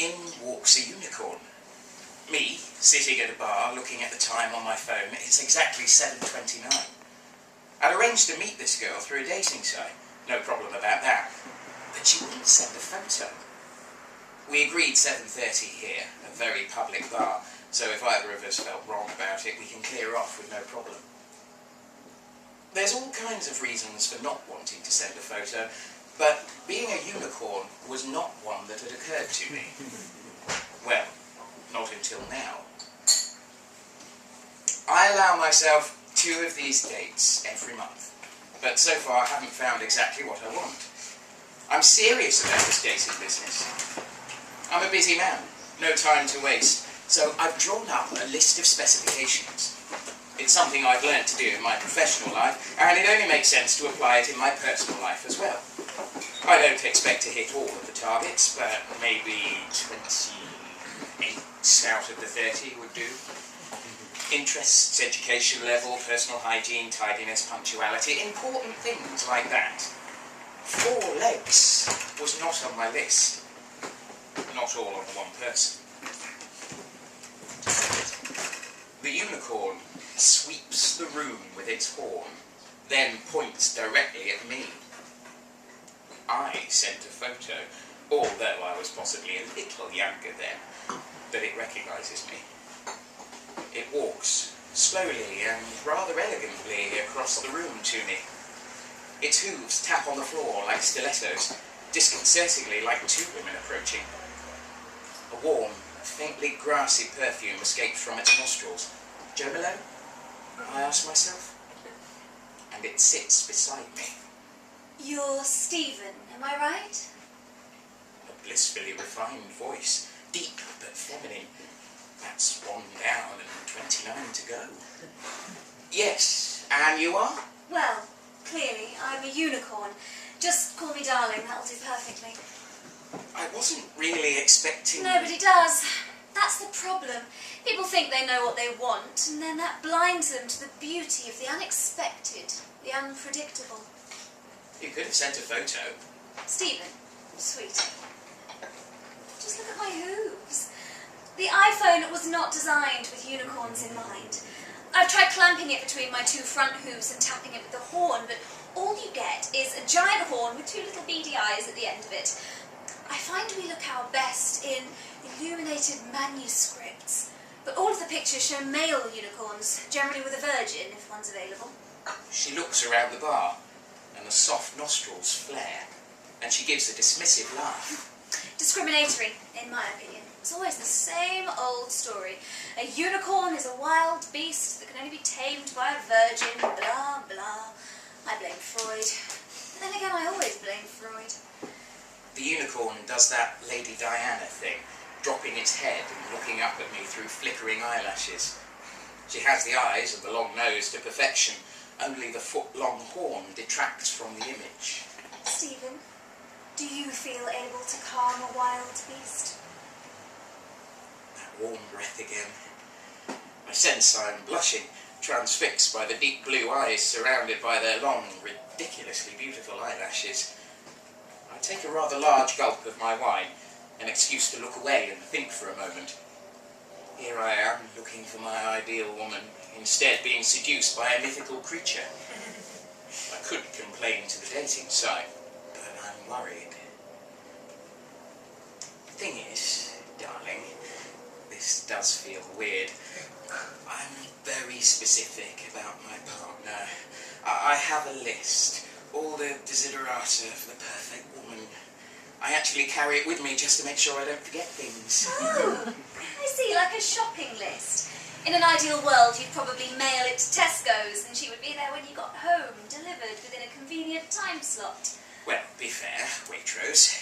in walks a unicorn. Me, sitting at a bar, looking at the time on my phone. It's exactly 7:29. I'd arranged to meet this girl through a dating site. No problem about that. But she wouldn't send a photo. We agreed 7:30 here, a very public bar, so if either of us felt wrong about it, we can clear off with no problem. There's all kinds of reasons for not wanting to send a photo, but being a unicorn was not one that had occurred to me. Well, not until now. I allow myself 2 of these dates every month, but so far I haven't found exactly what I want. I'm serious about this dating business. I'm a busy man, no time to waste, so I've drawn up a list of specifications. It's something I've learned to do in my professional life, and it only makes sense to apply it in my personal life as well. I don't expect to hit all of the targets, but maybe 28 out of the 30 would do. Interests, education level, personal hygiene, tidiness, punctuality, important things like that. 4 legs was not on my list. Not all on one person. The unicorn sweeps the room with its horn, then points directly at me. I sent a photo, although I was possibly a little younger then, but it recognises me. It walks slowly and rather elegantly across the room to me. Its hooves tap on the floor like stilettos, disconcertingly like 2 women approaching. A warm, faintly grassy perfume escapes from its nostrils. Jo Malone? I ask myself. And it sits beside me. You're Stephen, am I right? A blissfully refined voice, deep but feminine. That's 1 down and 29 to go. Yes, and you are? Well, clearly, I'm a unicorn. Just call me darling, that'll do perfectly. I wasn't really expecting... Nobody does. That's the problem. People think they know what they want, and then that blinds them to the beauty of the unexpected, the unpredictable. You could have sent a photo. Stephen, sweetie, just look at my hooves. The iPhone was not designed with unicorns in mind. I've tried clamping it between my 2 front hooves and tapping it with the horn, but all you get is a giant horn with 2 little beady eyes at the end of it. I find we look our best in illuminated manuscripts, but all of the pictures show male unicorns, generally with a virgin, if one's available. She looks around the bar, and the soft nostrils flare, and she gives a dismissive laugh. Discriminatory, in my opinion. It's always the same old story. A unicorn is a wild beast that can only be tamed by a virgin, blah, blah. I blame Freud. But then again, I always blame Freud. The unicorn does that Lady Diana thing, dropping its head and looking up at me through flickering eyelashes. She has the eyes and the long nose to perfection. Only the foot-long horn detracts from the image. Stephen, do you feel able to calm a wild beast? That warm breath again. I sense I'm blushing, transfixed by the deep blue eyes surrounded by their long, ridiculously beautiful eyelashes. I take a rather large gulp of my wine, an excuse to look away and think for a moment. Here I am, looking for my ideal woman, instead being seduced by a mythical creature. I could complain to the dating site, but I'm worried. Thing is, darling, this does feel weird. I'm very specific about my partner. I have a list, all the desiderata for the perfect woman. I actually carry it with me just to make sure I don't forget things. Oh, I see, like a shopping list. In an ideal world, you'd probably mail it to Tesco's and she would be there when you got home, delivered within a convenient time slot. Well, be fair, Waitrose.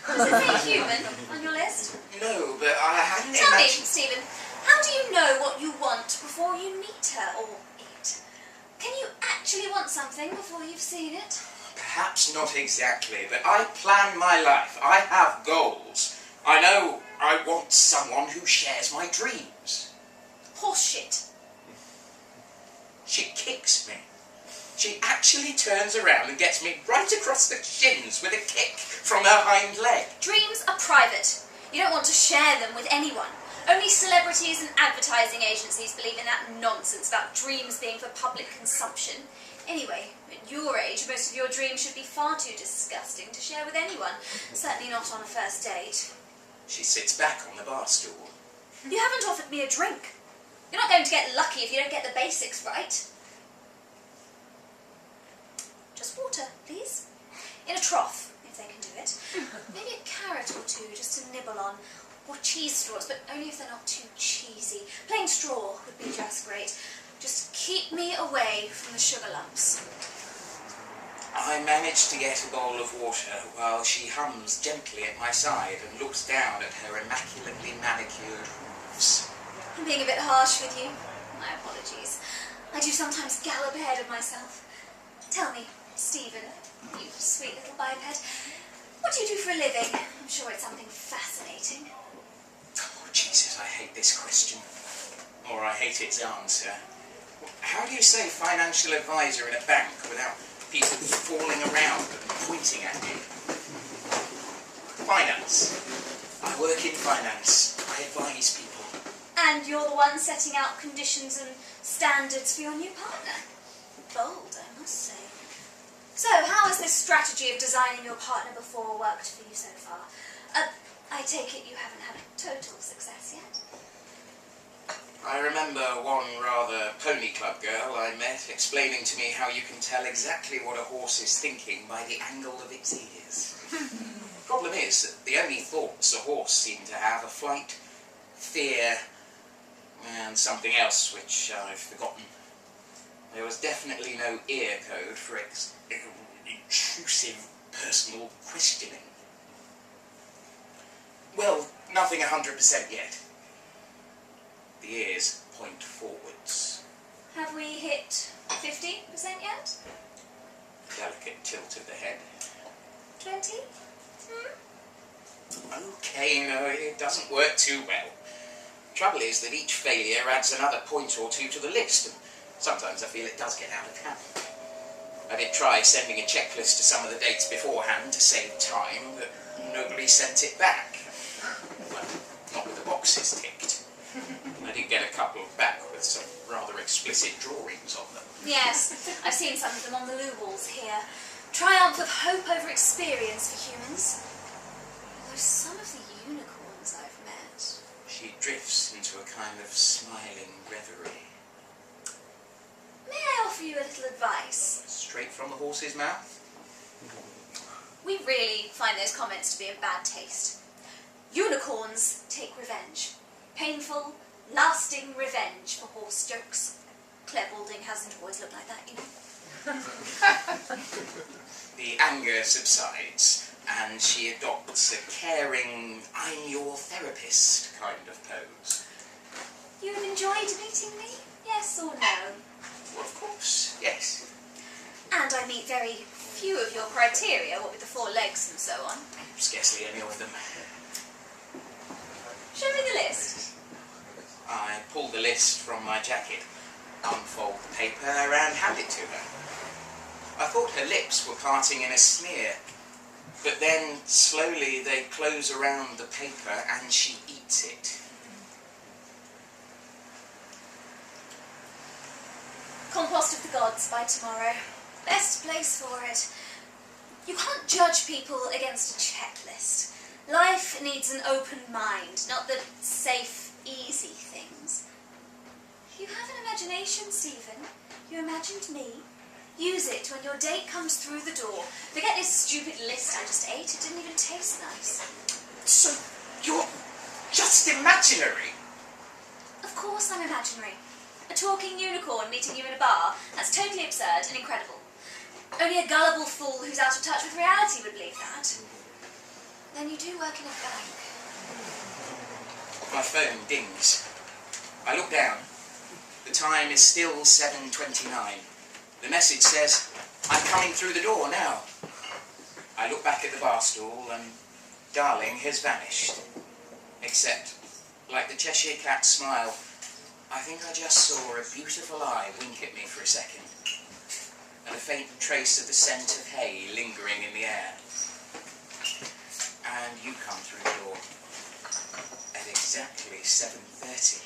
Does it say human on your list? No, but I hadn't Tell me, imagined... Stephen, how do you know what you want before you meet her or it? Can you actually want something before you've seen it? Perhaps not exactly, but I plan my life. I have goals. I know I want someone who shares my dreams. Horseshit. She kicks me. She actually turns around and gets me right across the shins with a kick from her hind leg. Dreams are private. You don't want to share them with anyone. Only celebrities and advertising agencies believe in that nonsense about dreams being for public consumption. Anyway, at your age, most of your dreams should be far too disgusting to share with anyone. Certainly not on a first date. She sits back on the bar stool. You haven't offered me a drink. You're not going to get lucky if you don't get the basics right. Just water, please. In a trough, if they can do it. Maybe a carrot or two just to nibble on. Or cheese straws, but only if they're not too cheesy. Plain straw would be just great. Just keep me away from the sugar lumps. I manage to get a bowl of water while she hums gently at my side and looks down at her immaculately manicured hooves. I'm being a bit harsh with you. My apologies. I do sometimes gallop ahead of myself. Tell me, Stephen, you sweet little biped, what do you do for a living? I'm sure it's something fascinating. Oh, Jesus, I hate this question. Or I hate its answer. How do you say financial advisor in a bank without people falling around and pointing at you? Finance. I work in finance. I advise people. And you're the one setting out conditions and standards for your new partner. Bold, I must say. So, how has this strategy of designing your partner before worked for you so far? I take it you haven't had total success yet? I remember one rather pony club girl I met explaining to me how you can tell exactly what a horse is thinking by the angle of its ears. Problem is that the only thoughts a horse seemed to have are flight, fear, and something else which I've forgotten. There was definitely no ear code for intrusive personal questioning. Well, nothing 100% yet. The ears point forwards. Have we hit 50% yet? Delicate tilt of the head. 20? Okay, no, it doesn't work too well. Trouble is that each failure adds another point or two to the list, and sometimes I feel it does get out of hand. I did try sending a checklist to some of the dates beforehand to save time, but nobody sent it back. Well, not with the boxes ticked. I did get a couple back with some rather explicit drawings on them. Yes, I've seen some of them on the loo walls here. Triumph of hope over experience for humans. Although some of the unicorns I've met... She drifts into a kind of smiling reverie. May I offer you a little advice? Straight from the horse's mouth? We really find those comments to be in bad taste. Unicorns take revenge. Painful, lasting revenge for horse jokes. Claire Balding hasn't always looked like that, you know. The anger subsides, and she adopts a caring, I'm your therapist kind of pose. You've enjoyed meeting me? Yes or no? Well, of course, yes. And I meet very few of your criteria, what with the 4 legs and so on. Scarcely any of them. Show me the list. I pull the list from my jacket, unfold the paper, and hand it to her. I thought her lips were parting in a sneer, but then slowly they close around the paper and she eats it. Compost of the Gods by tomorrow. Best place for it. You can't judge people against a checklist. Life needs an open mind, not the safe, easy things. You have an imagination, Stephen. You imagined me. Use it when your date comes through the door. Forget this stupid list I just ate. It didn't even taste nice. So, you're just imaginary? Of course I'm imaginary. A talking unicorn meeting you in a bar. That's totally absurd and incredible. Only a gullible fool who's out of touch with reality would believe that. Then you do work in a bank. My phone dings. I look down. The time is still 7:29. The message says, I'm coming through the door now. I look back at the bar stool and Darling has vanished. Except, like the Cheshire Cat's smile, I think I just saw a beautiful eye wink at me for a second. And a faint trace of the scent of hay lingering in the air. And you come through the door. exactly 7:30.